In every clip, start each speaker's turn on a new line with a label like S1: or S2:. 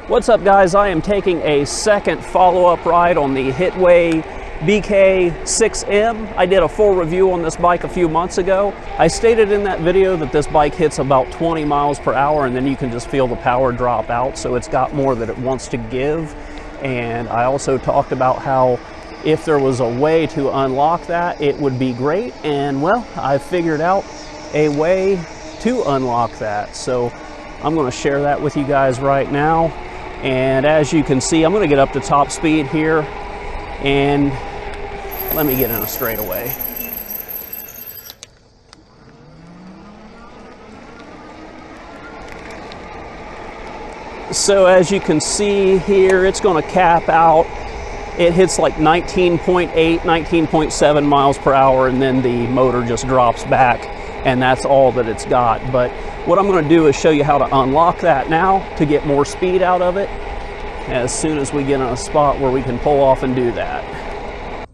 S1: What's up, guys? I am taking a second follow-up ride on the Hitway BK6M. I did a full review on this bike a few months ago. I stated in that video that this bike hits about 20 miles per hour and then you can just feel the power drop out, so it's got more that it wants to give. And I also talked about how if there was a way to unlock that, it would be great. And well, I figured out a way to unlock that. So I'm going to share that with you guys right now. And as you can see, I'm going to get up to top speed here, and let me get in a straightaway. So as you can see here, it's going to cap out. It hits like 19.8, 19.7 miles per hour, and then the motor just drops back, and that's all that it's got. But what I'm going to do is show you how to unlock that now to get more speed out of it as soon as we get in a spot where we can pull off and do that.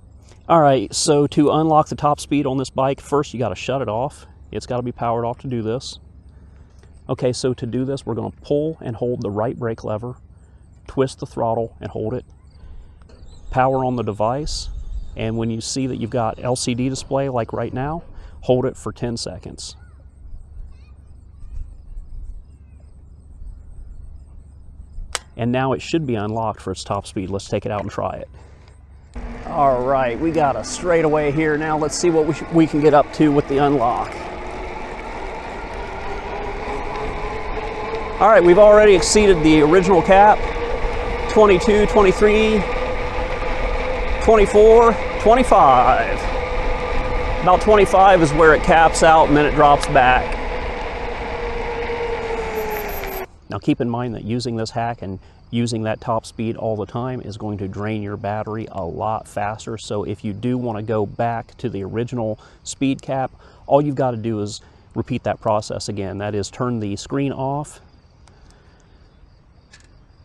S1: All right, so to unlock the top speed on this bike, first you got to shut it off. It's got to be powered off to do this. Okay, so to do this, we're going to pull and hold the right brake lever, twist the throttle and hold it, power on the device, and when you see that you've got LCD display like right now, hold it for 10 seconds. And now it should be unlocked for its top speed. Let's take it out and try it. All right, we got a straightaway here. Now let's see what we can get up to with the unlock. All right, we've already exceeded the original cap. 22, 23, 24, 25. About 25 is where it caps out, and then it drops back. Now keep in mind that using this hack and using that top speed all the time is going to drain your battery a lot faster. So if you do want to go back to the original speed cap, all you've got to do is repeat that process again. That is, turn the screen off,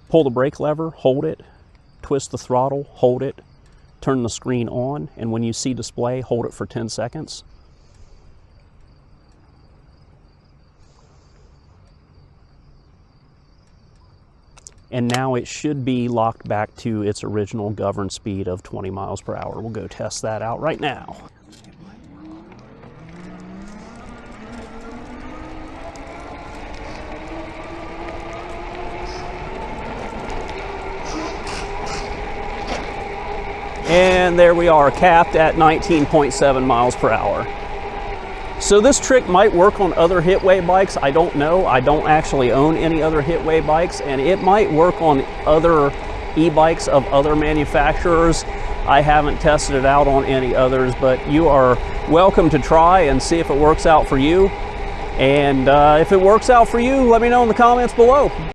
S1: pull the brake lever, hold it, twist the throttle, hold it, turn the screen on, and when you see display, hold it for 10 seconds. And now it should be locked back to its original governed speed of 20 miles per hour. We'll go test that out right now. And there we are, capped at 19.7 miles per hour. So this trick might work on other Hitway bikes. I don't know. I don't actually own any other Hitway bikes, and it might work on other e-bikes of other manufacturers. I haven't tested it out on any others, but you are welcome to try and see if it works out for you. And if it works out for you, let me know in the comments below.